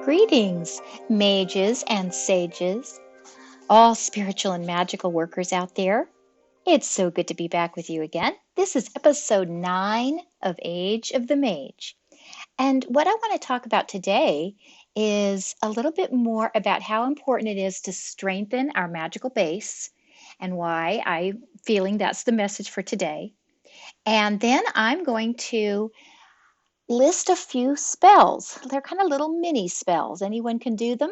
Greetings, mages and sages, all spiritual and magical workers out there. It's so good to be back with you again. This is episode 9 of Age of the Mage. And what I want to talk about today is a little bit more about how important it is to strengthen our magical base and why I'm feeling that's the message for today. And then I'm going to list a few spells. They're kind of little mini spells. Anyone can do them.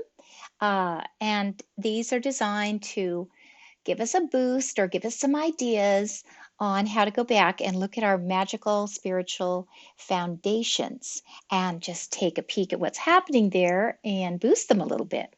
And these are designed to give us a boost or give us some ideas on how to go back and look at our magical spiritual foundations and just take a peek at what's happening there and boost them a little bit.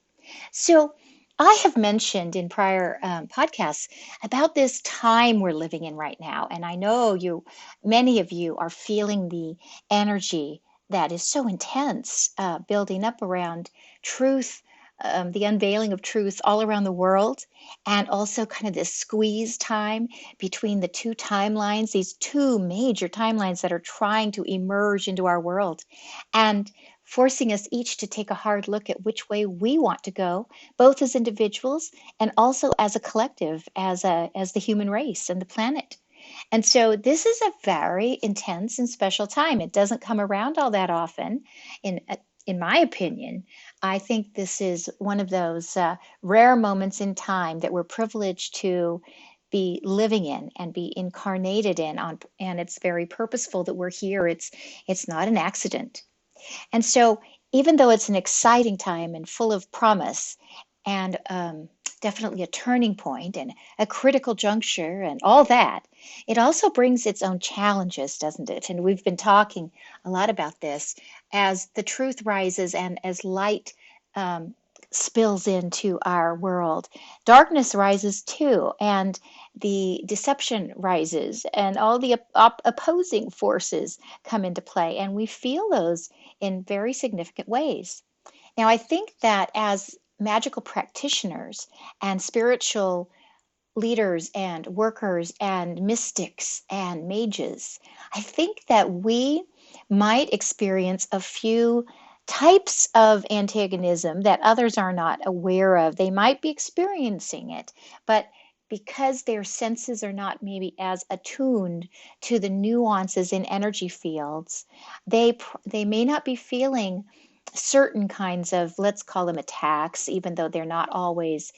So, I have mentioned in prior podcasts about this time we're living in right now, and I know many of you are feeling the energy that is so intense, building up around truth, the unveiling of truth all around the world, and also kind of this squeeze time between the two timelines, these two major timelines that are trying to emerge into our world, and forcing us each to take a hard look at which way we want to go, both as individuals and also as a collective, as the human race and the planet. And so this is a very intense and special time. It doesn't come around all that often, in in my opinion. I think this is one of those rare moments in time that we're privileged to be living in and be incarnated in on, and it's very purposeful that we're here. It's not an accident. And so, even though it's an exciting time and full of promise and definitely a turning point and a critical juncture and all that, it also brings its own challenges, doesn't it? And we've been talking a lot about this as the truth rises and as light um, spills into our world. Darkness rises too, and the deception rises, and all the opposing forces come into play, and we feel those in very significant ways. Now, I think that as magical practitioners and spiritual leaders and workers and mystics and mages, I think that we might experience a few types of antagonism that others are not aware of. They might be experiencing it, but because their senses are not maybe as attuned to the nuances in energy fields, they may not be feeling certain kinds of, let's call them attacks, even though they're not always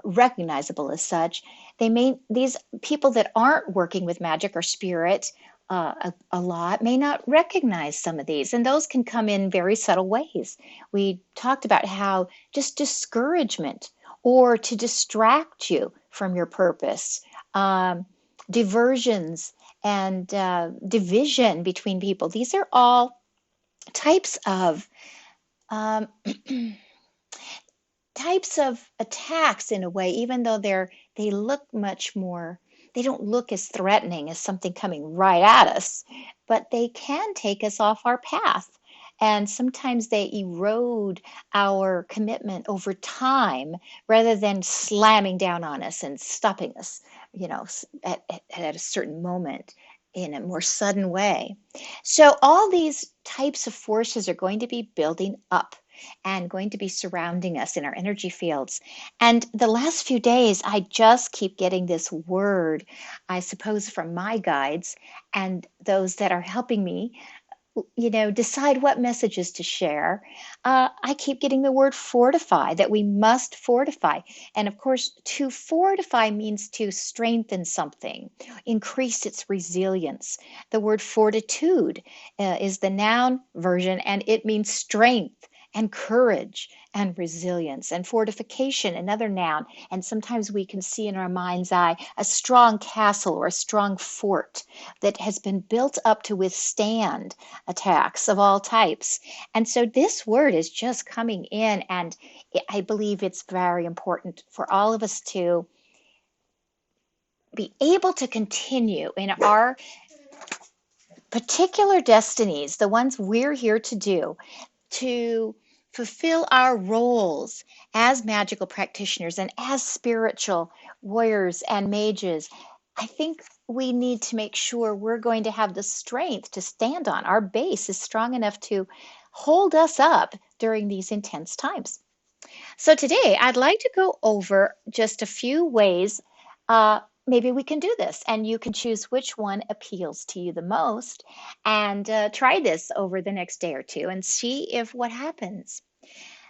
recognizable as such. These people that aren't working with magic or spirit a lot may not recognize some of these, and those can come in very subtle ways. We talked about how just discouragement or to distract you from your purpose, diversions and division between people. These are all types of um, types of attacks in a way, even though they look much more, they don't look as threatening as something coming right at us, but they can take us off our path. And sometimes they erode our commitment over time rather than slamming down on us and stopping us, at a certain moment in a more sudden way. So all these types of forces are going to be building up and going to be surrounding us in our energy fields. And the last few days, I just keep getting this word, I suppose, from my guides and those that are helping me, decide what messages to share. I keep getting the word fortify, that we must fortify. And of course, to fortify means to strengthen something, increase its resilience. The word fortitude is the noun version, and it means strength and courage and resilience. And fortification, another noun. And sometimes we can see in our mind's eye a strong castle or a strong fort that has been built up to withstand attacks of all types. And so this word is just coming in, and I believe it's very important for all of us to be able to continue in our particular destinies, the ones we're here to do, to fulfill our roles as magical practitioners and as spiritual warriors and mages. I think we need to make sure we're going to have the strength to stand on. Our base is strong enough to hold us up during these intense times. So today I'd like to go over just a few ways maybe we can do this, and you can choose which one appeals to you the most, and try this over the next day or two and see if what happens.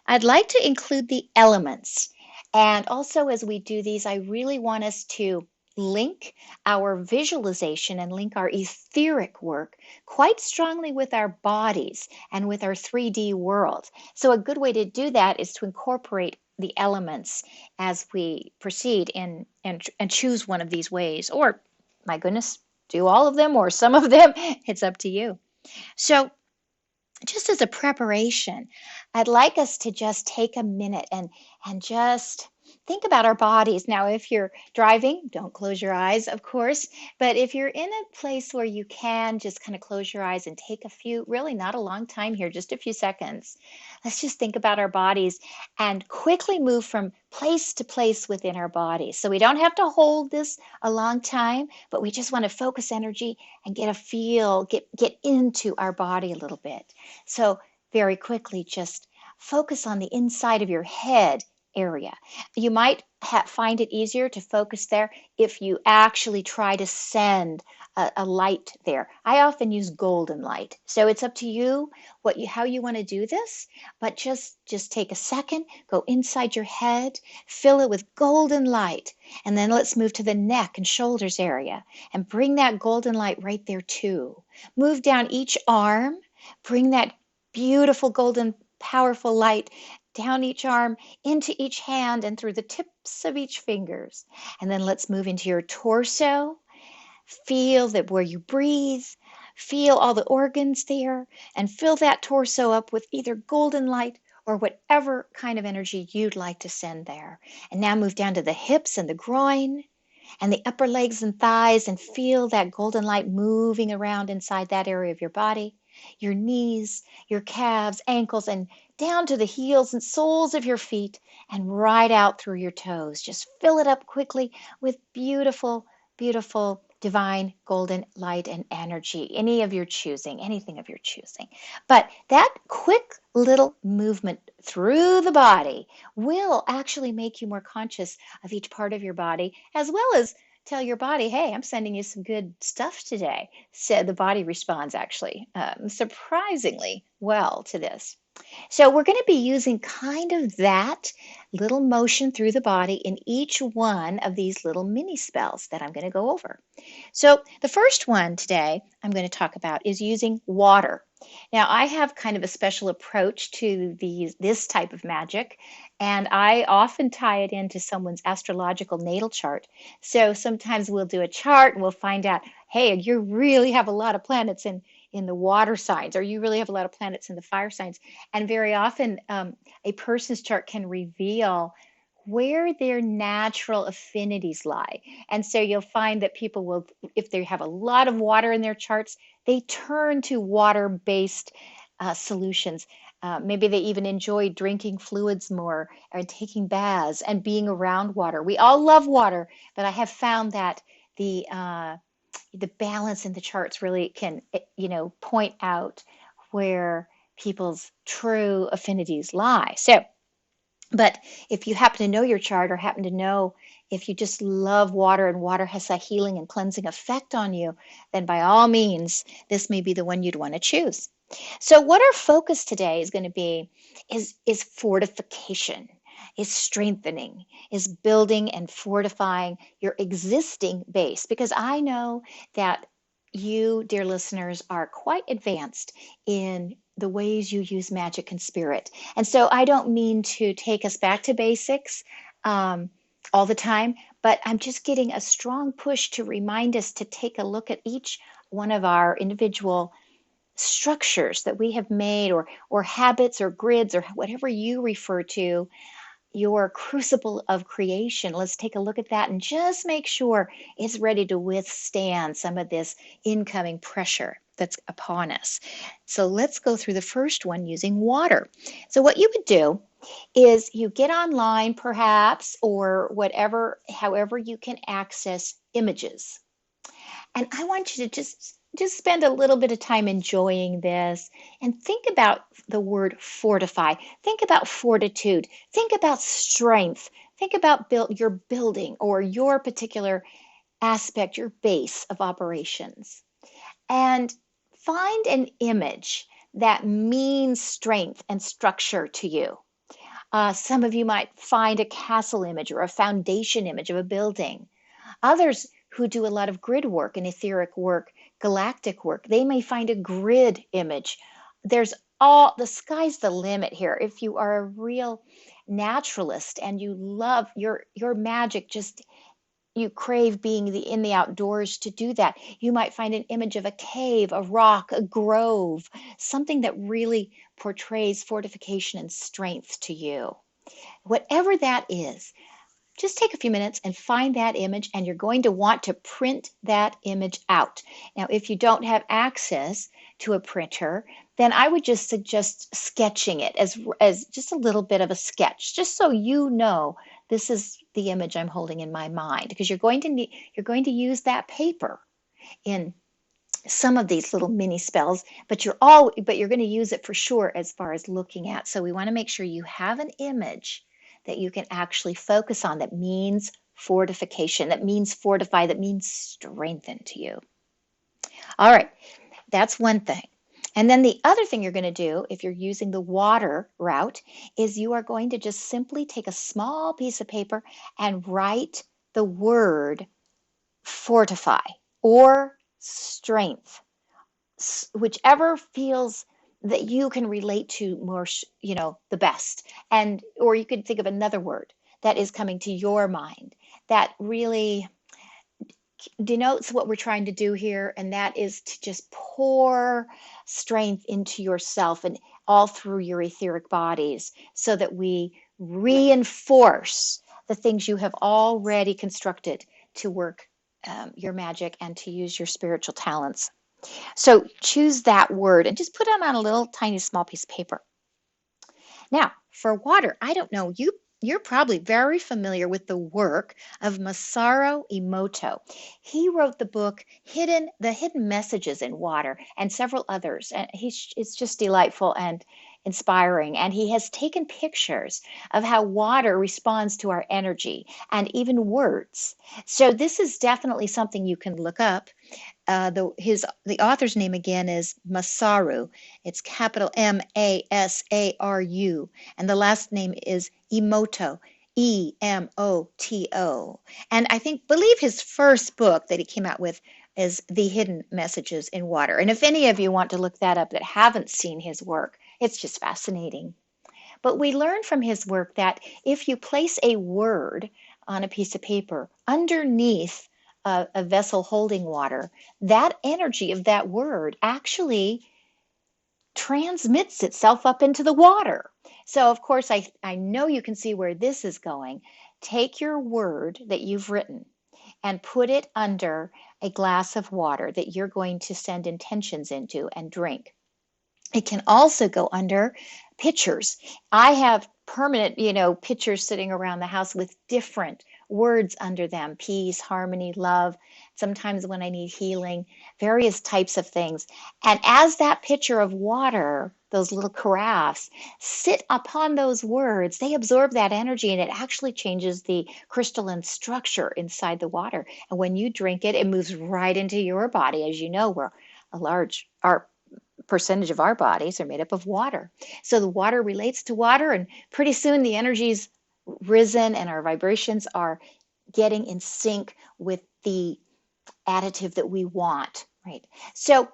I'd like to include the elements. And also, as we do these, I really want us to link our visualization and link our etheric work quite strongly with our bodies and with our 3D world. So, a good way to do that is to incorporate the elements as we proceed and choose one of these ways. Or, my goodness, do all of them or some of them. It's up to you. So, just as a preparation, I'd like us to just take a minute and just think about our bodies. Now, if you're driving, don't close your eyes, of course, but if you're in a place where you can just kind of close your eyes and take a few, really not a long time here, just a few seconds. Let's just think about our bodies and quickly move from place to place within our bodies. So we don't have to hold this a long time, but we just want to focus energy and get a feel, get into our body a little bit. So very quickly, just focus on the inside of your head area. You might find it easier to focus there if you actually try to send a light there. I often use golden light. So it's up to you how you want to do this, but just take a second, go inside your head, fill it with golden light, and then let's move to the neck and shoulders area and bring that golden light right there too. Move down each arm. Bring that beautiful golden, powerful light down each arm, into each hand, and through the tips of each fingers. And then let's move into your torso. Feel that where you breathe, feel all the organs there, and fill that torso up with either golden light or whatever kind of energy you'd like to send there. And now move down to the hips and the groin and the upper legs and thighs, and feel that golden light moving around inside that area of your body, your knees, your calves, ankles, and down to the heels and soles of your feet, and right out through your toes. Just fill it up quickly with beautiful, beautiful, divine golden light and energy, any of your choosing, anything of your choosing. But that quick little movement through the body will actually make you more conscious of each part of your body, as well as tell your body, hey, I'm sending you some good stuff today. So the body responds actually surprisingly well to this. So we're going to be using kind of that little motion through the body in each one of these little mini spells that I'm going to go over. So the first one today I'm going to talk about is using water. Now I have kind of a special approach to this type of magic, and I often tie it into someone's astrological natal chart. So sometimes we'll do a chart and we'll find out, hey, you really have a lot of planets in the water signs, or you really have a lot of planets in the fire signs. And very often a person's chart can reveal where their natural affinities lie. And so you'll find that people will, if they have a lot of water in their charts, they turn to water-based solutions. Maybe they even enjoy drinking fluids more or taking baths and being around water. We all love water, but I have found that the balance in the charts really can, point out where people's true affinities lie. So, but if you happen to know your chart, or happen to know if you just love water and water has a healing and cleansing effect on you, then by all means, this may be the one you'd want to choose. So what our focus today is going to be is fortification, is strengthening, is building and fortifying your existing base. Because I know that you, dear listeners, are quite advanced in the ways you use magic and spirit. And so I don't mean to take us back to basics all the time, but I'm just getting a strong push to remind us to take a look at each one of our individual structures that we have made, or habits or grids or whatever you refer to, your crucible of creation. Let's take a look at that and just make sure it's ready to withstand some of this incoming pressure that's upon us. So let's go through the first one using water. So what you would do is you get online perhaps, or whatever, however you can access images. And I want you to just just spend a little bit of time enjoying this and think about the word fortify. Think about fortitude. Think about strength. Think about your building or your particular aspect, your base of operations. And find an image that means strength and structure to you. Some of you might find a castle image or a foundation image of a building. Others who do a lot of grid work and etheric work, galactic work, they may find a grid image. The sky's the limit here. If you are a real naturalist and you love your magic, just you crave being in the outdoors to do that, you might find an image of a cave, a rock, a grove, something that really portrays fortification and strength to you. Whatever that is, just take a few minutes and find that image, and you're going to want to print that image out. Now, if you don't have access to a printer, then I would just suggest sketching it as just a little bit of a sketch, just so you know this is the image I'm holding in my mind, because you're going to use that paper in some of these little mini spells, but you're going to use it for sure as far as looking at. So we want to make sure you have an image that you can actually focus on that means fortification, that means fortify, that means strengthen to you. All right, that's one thing. And then the other thing you're going to do if you're using the water route is you are going to just simply take a small piece of paper and write the word fortify or strength, whichever feels that you can relate to more, the best. Or you could think of another word that is coming to your mind that really denotes what we're trying to do here, and that is to just pour strength into yourself and all through your etheric bodies so that we reinforce the things you have already constructed to work your magic and to use your spiritual talents. So choose that word and just put them on a little tiny small piece of paper. Now, for water, I don't know, you're probably very familiar with the work of Masaru Emoto. He wrote the book The Hidden Messages in Water and several others. And it's just delightful and inspiring. And he has taken pictures of how water responds to our energy and even words. So this is definitely something you can look up. The author's name again is Masaru. It's capital Masaru, and the last name is Emoto, Emoto. And believe his first book that he came out with is The Hidden Messages in Water. And if any of you want to look that up that haven't seen his work, it's just fascinating. But we learn from his work that if you place a word on a piece of paper underneath a vessel holding water, that energy of that word actually transmits itself up into the water. So, of course, I know you can see where this is going. Take your word that you've written and put it under a glass of water that you're going to send intentions into and drink. It can also go under pictures. I have permanent, pictures sitting around the house with different words under them: peace, harmony, love. Sometimes when I need healing, various types of things. And as that pitcher of water, those little carafes, sit upon those words, they absorb that energy, and it actually changes the crystalline structure inside the water. And when you drink it, it moves right into your body. As you know, our percentage of our bodies are made up of water. So the water relates to water, and pretty soon the energy's risen and our vibrations are getting in sync with the additive that we want, right? So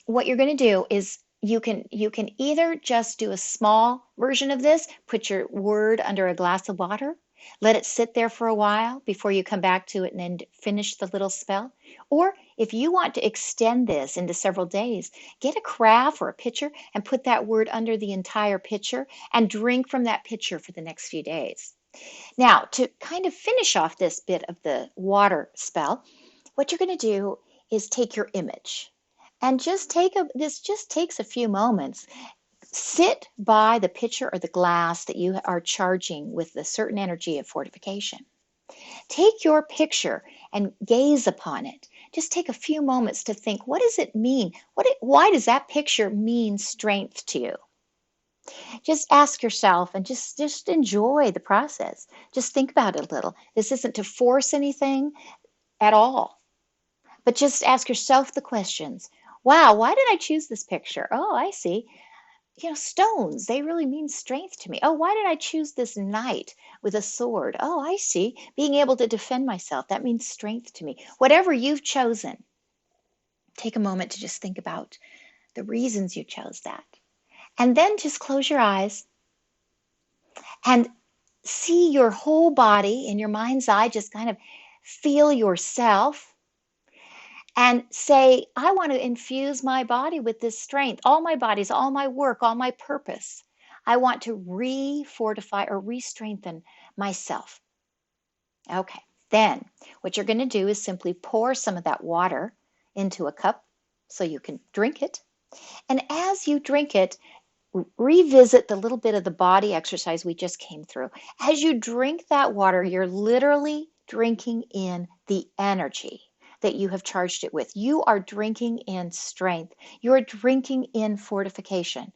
what you're going to do is you can either just do a small version of this, put your word under a glass of water, let it sit there for a while before you come back to it and then finish the little spell. Or if you want to extend this into several days, get a carafe or a pitcher and put that word under the entire pitcher and drink from that pitcher for the next few days. Now, to kind of finish off this bit of the water spell, what you're going to do is take your image and this just takes a few moments. Sit by the pitcher or the glass that you are charging with a certain energy of fortification. Take your picture and gaze upon it. just take a few moments to think, what does it mean? Why does that picture mean strength to you? Just ask yourself and just enjoy the process. Just think about it a little. This isn't to force anything at all, but just ask yourself the questions. Wow, why did I choose this picture? Oh, I see. Stones, they really mean strength to me. Oh, why did I choose this knight with a sword? Oh, I see. Being able to defend myself, that means strength to me. Whatever you've chosen, take a moment to just think about the reasons you chose that. And then just close your eyes and see your whole body in your mind's eye. Just kind of feel yourself and say, I want to infuse my body with this strength, all my bodies, all my work, all my purpose. I want to re-fortify or re-strengthen myself. Okay, then what you're going to do is simply pour some of that water into a cup so you can drink it. And as you drink it, revisit the little bit of the body exercise we just came through. As you drink that water, you're literally drinking in the energy that you have charged it with. You are drinking in strength. You're drinking in fortification.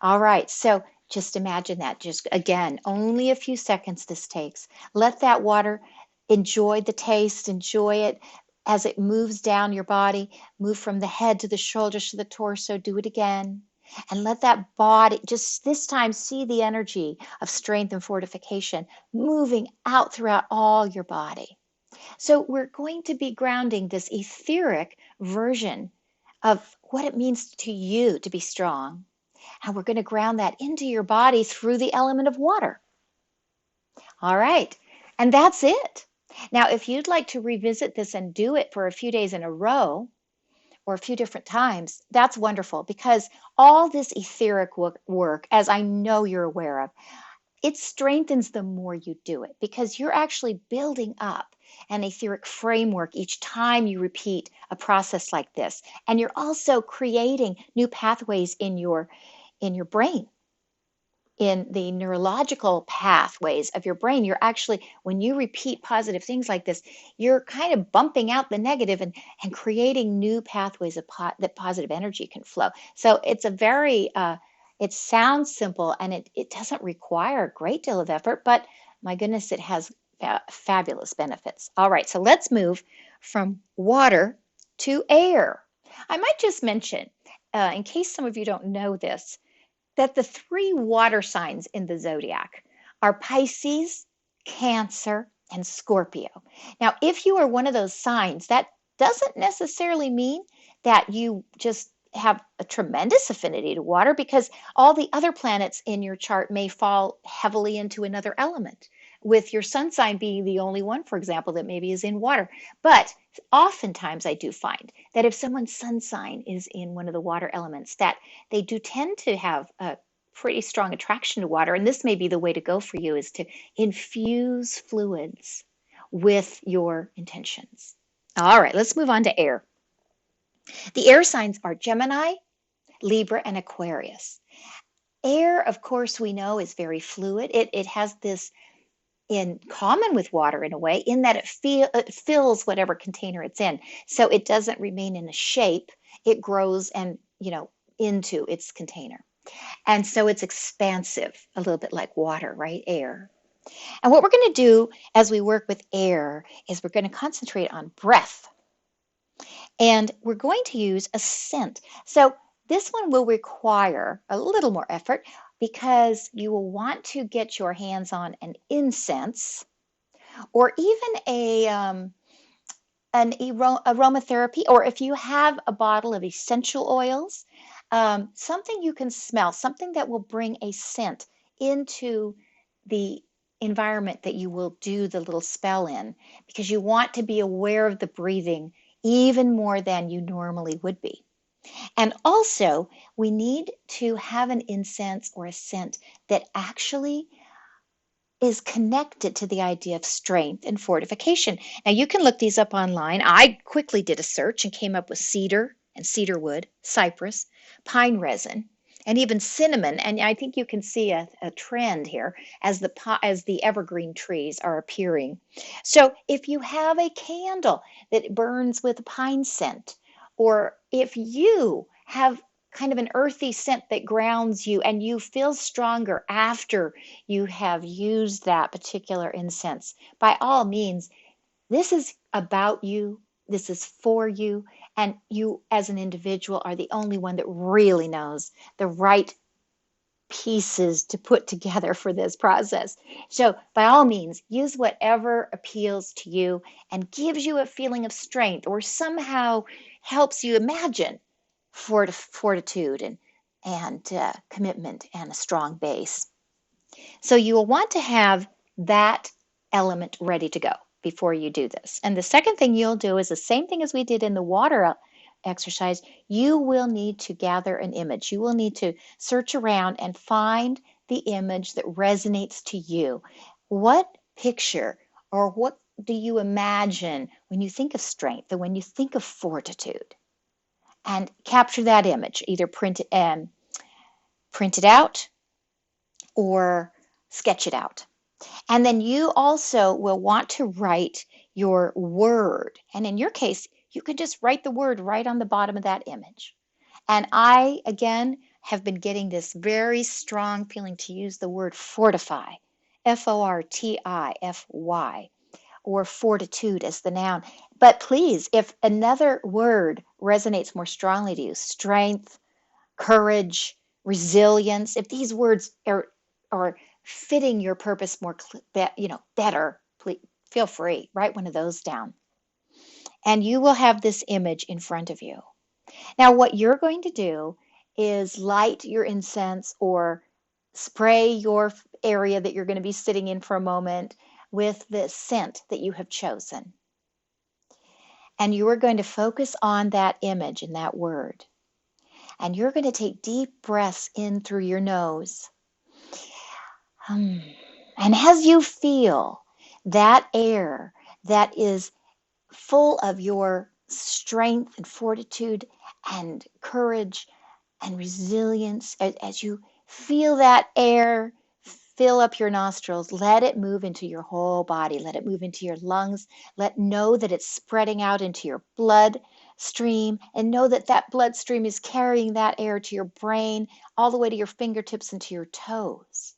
All right, so just imagine that. Just again, only a few seconds this takes. Let that water, enjoy the taste, enjoy it as it moves down your body, move from the head to the shoulders to the torso. Do it again. And let that body, just this time, see the energy of strength and fortification moving out throughout all your body. So we're going to be grounding this etheric version of what it means to you to be strong. And we're going to ground that into your body through the element of water. All right. And that's it. Now, if you'd like to revisit this and do it for a few days in a row, or a few different times, that's wonderful, because all this etheric work, as I know you're aware of, it strengthens the more you do it, because you're actually building up an etheric framework each time you repeat a process like this. And you're also creating new pathways in your brain, in the neurological pathways of your brain. You're actually, when you repeat positive things like this, you're kind of bumping out the negative and creating new pathways of that positive energy can flow. So it's a very, it sounds simple, and it doesn't require a great deal of effort, but my goodness, it has fabulous benefits. All right, so let's move from water to air. I might just mention, in case some of you don't know this, that the three water signs in the zodiac are Pisces, Cancer, and Scorpio. Now, if you are one of those signs, that doesn't necessarily mean that you just have a tremendous affinity to water, because all the other planets in your chart may fall heavily into another element, with your sun sign being the only one, for example, that maybe is in water. But oftentimes I do find that if someone's sun sign is in one of the water elements, that they do tend to have a pretty strong attraction to water. And this may be the way to go for you, is to infuse fluids with your intentions. All right, let's move on to air. The air signs are Gemini, Libra, and Aquarius. Air, of course, we know is very fluid. It has this in common with water in a way, in that it fills whatever container it's in. So it doesn't remain in a shape. It grows and, into its container. And so it's expansive, a little bit like water, right? Air. And what we're going to do as we work with air is we're going to concentrate on breath. And we're going to use a scent. So this one will require a little more effort, because you will want to get your hands on an incense, or even an aromatherapy, or if you have a bottle of essential oils, something you can smell, something that will bring a scent into the environment that you will do the little spell in, because you want to be aware of the breathing even more than you normally would be. And also, we need to have an incense or a scent that actually is connected to the idea of strength and fortification. Now, you can look these up online. I quickly did a search and came up with cedar and cedar wood, cypress, pine resin, and even cinnamon. And I think you can see a trend here as the evergreen trees are appearing. So if you have a candle that burns with a pine scent, or if you have kind of an earthy scent that grounds you and you feel stronger after you have used that particular incense, by all means, this is about you. This is for you. And you, as an individual, are the only one that really knows the right pieces to put together for this process. So, by all means, use whatever appeals to you and gives you a feeling of strength or somehow helps you imagine fortitude and commitment and a strong base. So you will want to have that element ready to go before you do this. And the second thing you'll do is the same thing as we did in the water exercise. You will need to gather an image. You will need to search around and find the image that resonates to you. What picture or what do you imagine when you think of strength or when you think of fortitude? And capture that image, either print it out or sketch it out. And then you also will want to write your word. And in your case, you could just write the word right on the bottom of that image. And I, again, have been getting this very strong feeling to use the word fortify, Fortify, or fortitude as the noun. But please, if another word resonates more strongly to you, strength, courage, resilience, if these words are fitting your purpose more, better, please feel free, write one of those down. And you will have this image in front of you. Now, what you're going to do is light your incense or spray your area that you're going to be sitting in for a moment with the scent that you have chosen. And you are going to focus on that image and that word. And you're going to take deep breaths in through your nose. And as you feel that air that is full of your strength and fortitude and courage and resilience, as you feel that air fill up your nostrils, let it move into your whole body. Let it move into your lungs. Know that it's spreading out into your blood stream, and know that that bloodstream is carrying that air to your brain, all the way to your fingertips and to your toes.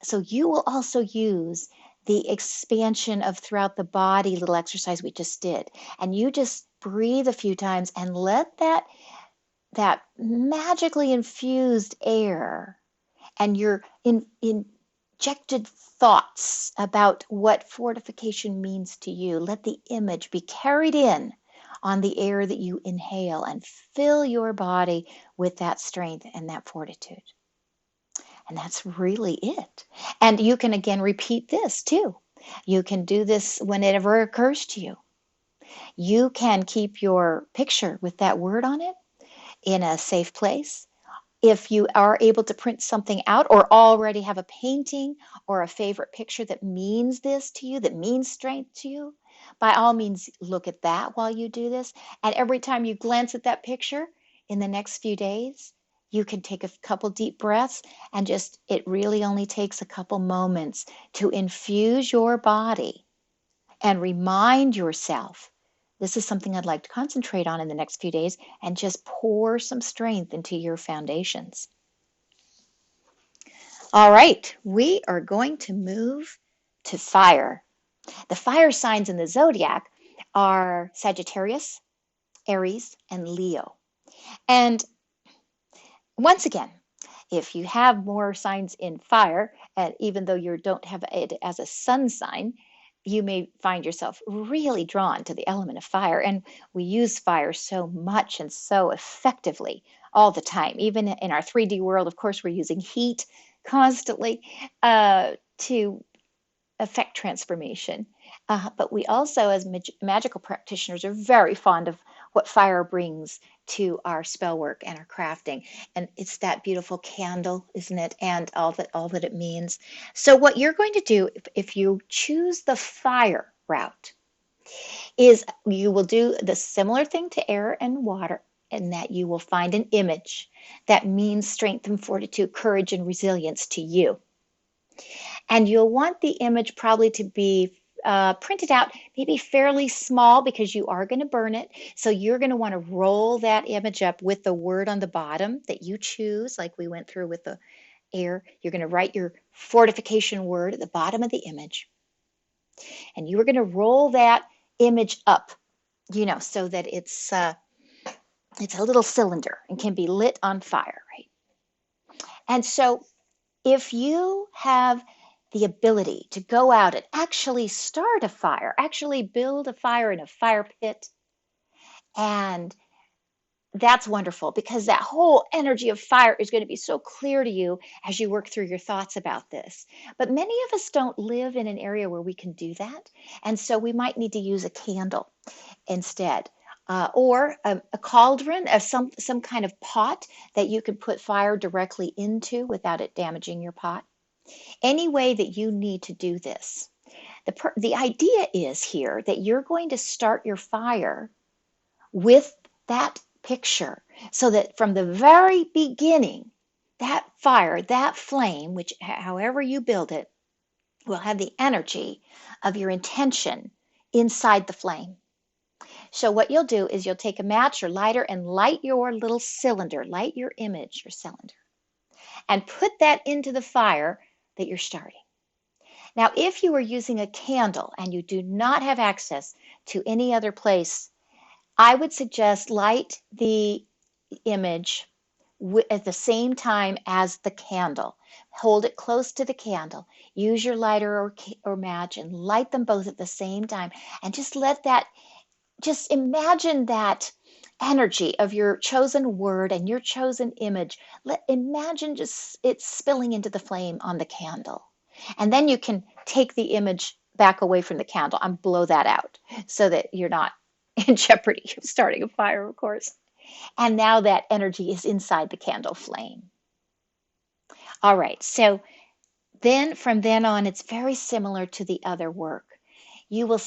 So you will also use the expansion of throughout the body little exercise we just did. And you just breathe a few times and let that magically infused air and your injected thoughts about what fortification means to you, let the image be carried in on the air that you inhale and fill your body with that strength and that fortitude. And that's really it. And you can again repeat this too. You can do this whenever it occurs to you. You can keep your picture with that word on it in a safe place. If you are able to print something out or already have a painting or a favorite picture that means this to you, that means strength to you, by all means, look at that while you do this. And every time you glance at that picture in the next few days, you can take a couple deep breaths and it really only takes a couple moments to infuse your body and remind yourself, this is something I'd like to concentrate on in the next few days, and just pour some strength into your foundations. All right, we are going to move to fire. The fire signs in the zodiac are Sagittarius, Aries, and Leo. And once again, if you have more signs in fire, and even though you don't have it as a sun sign, you may find yourself really drawn to the element of fire. And we use fire so much and so effectively all the time. Even in our 3D world, of course, we're using heat constantly to affect transformation. But we also, as magical practitioners, are very fond of what fire brings to our spell work and our crafting. And it's that beautiful candle, isn't it? And all that it means. So what you're going to do if you choose the fire route is you will do the similar thing to air and water and that you will find an image that means strength and fortitude, courage and resilience to you. And you'll want the image probably to be printed out maybe fairly small because you are going to burn it. So you're going to want to roll that image up with the word on the bottom that you choose, like we went through with the air. You're going to write your fortification word at the bottom of the image. And you are going to roll that image up, so that it's a little cylinder and can be lit on fire, right? And so if you have the ability to go out and actually start a fire, actually build a fire in a fire pit, and that's wonderful because that whole energy of fire is going to be so clear to you as you work through your thoughts about this. But many of us don't live in an area where we can do that. And so we might need to use a candle instead. Or a cauldron of some kind of pot that you can put fire directly into without it damaging your pot. Any way that you need to do this. The idea is here that you're going to start your fire with that picture so that from the very beginning, that fire, that flame, which however you build it, will have the energy of your intention inside the flame. So what you'll do is you'll take a match or lighter and light your little cylinder, light your image or cylinder, and put that into the fire that you're starting. Now, if you are using a candle and you do not have access to any other place, I would suggest light the image at the same time as the candle. Hold it close to the candle. Use your lighter or match and light them both at the same time. And just imagine that energy of your chosen word and your chosen image. Imagine just it spilling into the flame on the candle. And then you can take the image back away from the candle and blow that out so that you're not in jeopardy of starting a fire, of course. And now that energy is inside the candle flame. All right, so then from then on, it's very similar to the other work. You will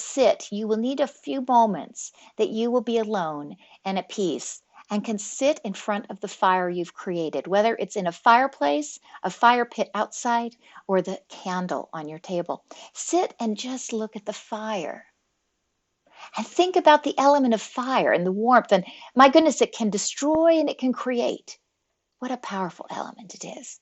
need a few moments that you will be alone and at peace and can sit in front of the fire you've created, whether it's in a fireplace, a fire pit outside, or the candle on your table. Sit and just look at the fire. And think about the element of fire and the warmth. And my goodness, it can destroy and it can create. What a powerful element it is.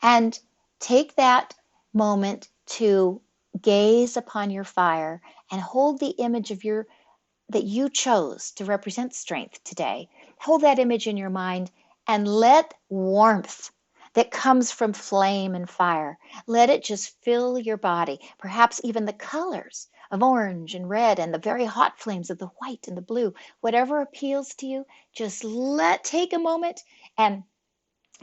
And take that moment to gaze upon your fire and hold the image of that you chose to represent strength today. Hold that image in your mind and let warmth that comes from flame and fire, let it just fill your body, perhaps even the colors of orange and red and the very hot flames of the white and the blue. Whatever appeals to you, just take a moment and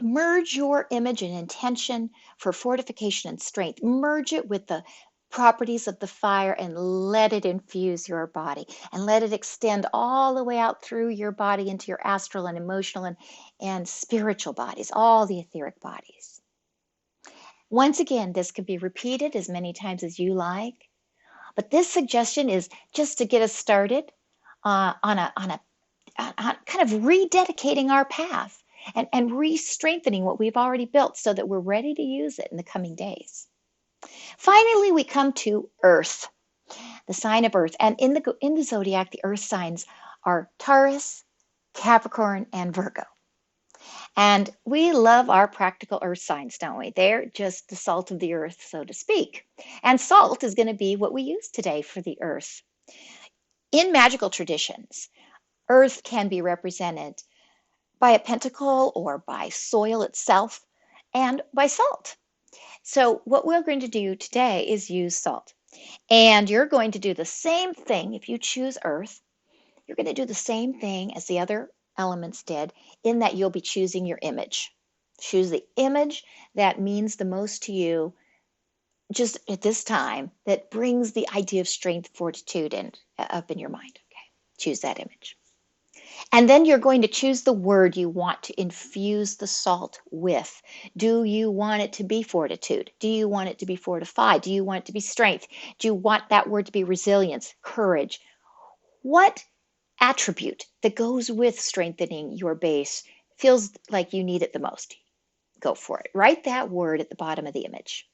merge your image and intention for fortification and strength. Merge it with the properties of the fire and let it infuse your body and let it extend all the way out through your body into your astral and emotional and spiritual bodies, all the etheric bodies. Once again, this could be repeated as many times as you like, but this suggestion is just to get us started on kind of rededicating our path and re-strengthening what we've already built so that we're ready to use it in the coming days. Finally, we come to Earth, the sign of Earth. And in the zodiac, the Earth signs are Taurus, Capricorn, and Virgo. And we love our practical Earth signs, don't we? They're just the salt of the earth, so to speak. And salt is going to be what we use today for the Earth. In magical traditions, Earth can be represented by a pentacle or by soil itself and by salt. So what we're going to do today is use salt. And you're going to do the same thing if you choose Earth. You're going to do the same thing as the other elements did in that you'll be choosing your image. Choose the image that means the most to you just at this time that brings the idea of strength, fortitude, and up in your mind. Okay, choose that image. And then you're going to choose the word you want to infuse the salt with. Do you want it to be fortitude? Do you want it to be fortified? Do you want it to be strength? Do you want that word to be resilience, courage? What attribute that goes with strengthening your base feels like you need it the most, go for it. Write that word at the bottom of the image.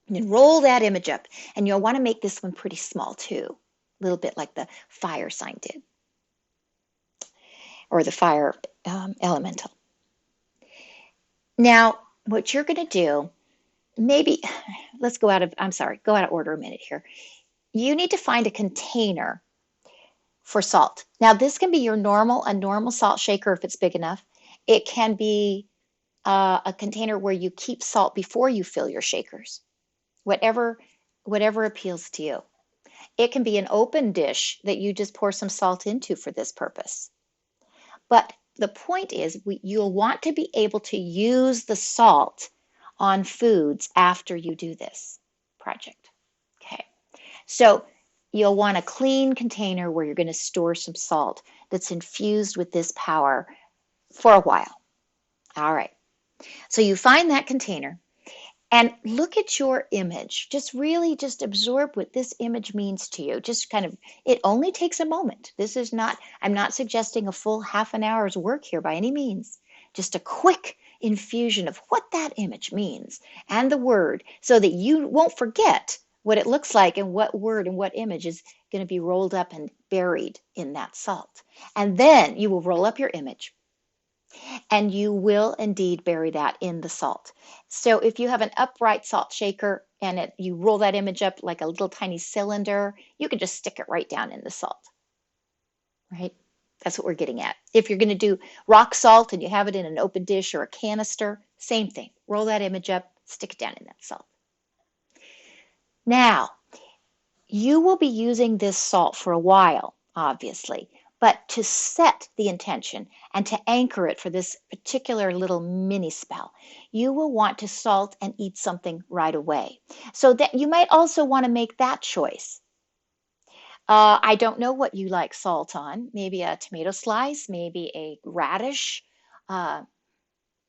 And then roll that image up. And you'll want to make this one pretty small too, a little bit like the fire sign did, or the fire elemental. Now, what you're going to do, maybe, let's go out of order a minute here. You need to find a container for salt. Now, this can be a normal salt shaker if it's big enough. It can be a container where you keep salt before you fill your shakers. Whatever appeals to you. It can be an open dish that you just pour some salt into for this purpose. But the point is, you'll want to be able to use the salt on foods after you do this project. Okay, so you'll want a clean container where you're going to store some salt that's infused with this power for a while. All right, so you find that container and look at your image. Just really just absorb what this image means to you. Just kind of, it only takes a moment. This is not, I'm not suggesting a full half an hour's work here by any means. Just a quick infusion of what that image means and the word so that you won't forget what it looks like and what word and what image is going to be rolled up and buried in that salt. And then you will roll up your image. And you will indeed bury that in the salt. So if you have an upright salt shaker and you roll that image up like a little tiny cylinder, you can just stick it right down in the salt, right? That's what we're getting at. If you're going to do rock salt and you have it in an open dish or a canister, same thing. Roll that image up, stick it down in that salt. Now, you will be using this salt for a while, obviously. But to set the intention and to anchor it for this particular little mini spell, you will want to salt and eat something right away. So that you might also want to make that choice. I don't know what you like salt on. Maybe a tomato slice, maybe a radish,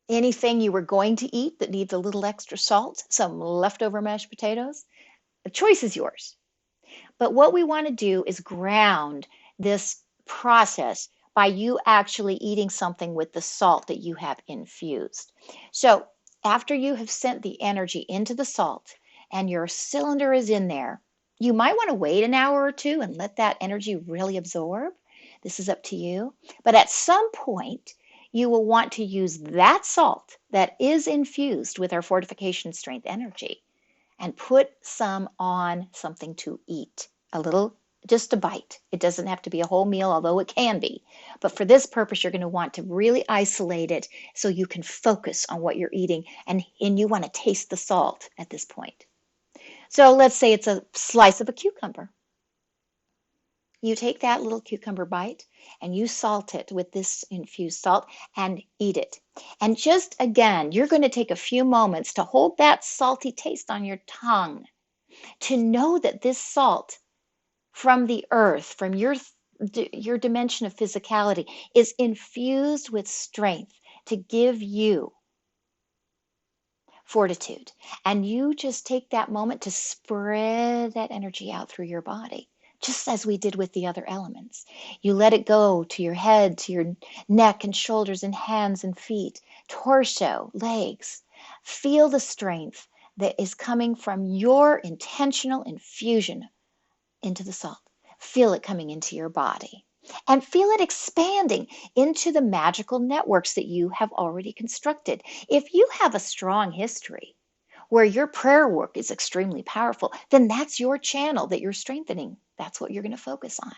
anything you were going to eat that needs a little extra salt, some leftover mashed potatoes. The choice is yours. But what we want to do is ground this process by you actually eating something with the salt that you have infused. So after you have sent the energy into the salt and your cylinder is in there, you might want to wait an hour or two and let that energy really absorb. This is up to you. But at some point, you will want to use that salt that is infused with our fortification strength energy and put some on something to eat. A little, just a bite. It doesn't have to be a whole meal, although it can be. But for this purpose, you're going to want to really isolate it so you can focus on what you're eating, and you want to taste the salt at this point. So let's say it's a slice of a cucumber. You take that little cucumber bite and you salt it with this infused salt and eat it. And just again, you're going to take a few moments to hold that salty taste on your tongue, to know that this salt from the earth, from your dimension of physicality, is infused with strength to give you fortitude. And you just take that moment to spread that energy out through your body, just as we did with the other elements. You let it go to your head, to your neck and shoulders and hands and feet, torso, legs. Feel the strength that is coming from your intentional infusion into the salt. Feel it coming into your body and feel it expanding into the magical networks that you have already constructed. If you have a strong history where your prayer work is extremely powerful, then that's your channel that you're strengthening. That's what you're going to focus on.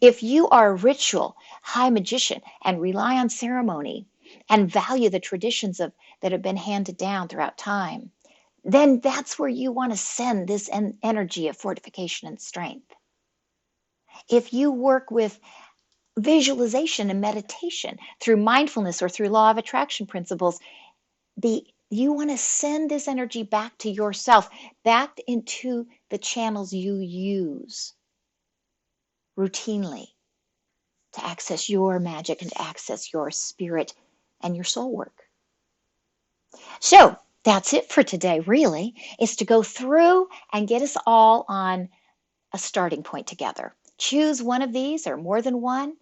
If you are a ritual high magician and rely on ceremony and value the traditions that have been handed down throughout time, then that's where you want to send this energy of fortification and strength. If you work with visualization and meditation through mindfulness or through law of attraction principles, you want to send this energy back to yourself, back into the channels you use routinely to access your magic and to access your spirit and your soul work. So that's it for today, really, is to go through and get us all on a starting point together. choose one of these or more than one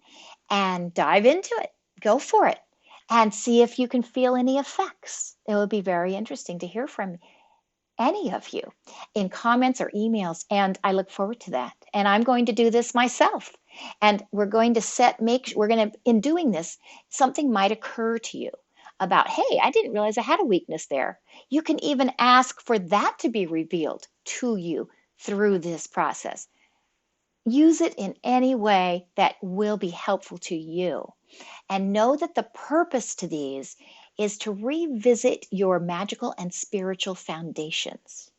and dive into it. Go for it and see if you can feel any effects. It would be very interesting to hear from any of you in comments or emails, and I look forward to that. And I'm going to do this myself. And we're going to in doing this, something might occur to you about, hey, I didn't realize I had a weakness there. You can even ask for that to be revealed to you through this process. Use it in any way that will be helpful to you. And know that the purpose to these is to revisit your magical and spiritual foundations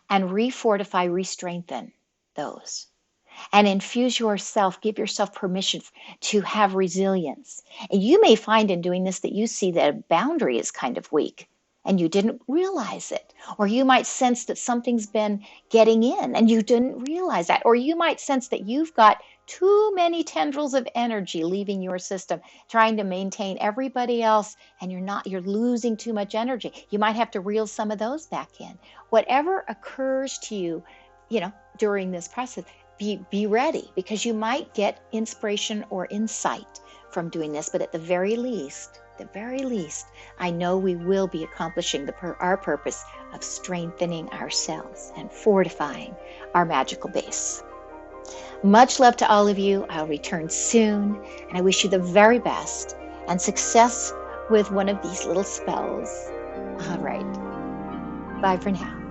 and refortify, re-strengthen those. And infuse yourself, give yourself permission to have resilience. And you may find in doing this that you see that a boundary is kind of weak and you didn't realize it. Or you might sense that something's been getting in and you didn't realize that. Or you might sense that you've got too many tendrils of energy leaving your system, trying to maintain everybody else, and you're losing too much energy. You might have to reel some of those back in. Whatever occurs to you, during this process, be ready, because you might get inspiration or insight from doing this. But at the very least, I know we will be accomplishing our purpose of strengthening ourselves and fortifying our magical base. Much love to all of you. I'll return soon, and I wish you the very best and success with one of these little spells. All right. Bye for now.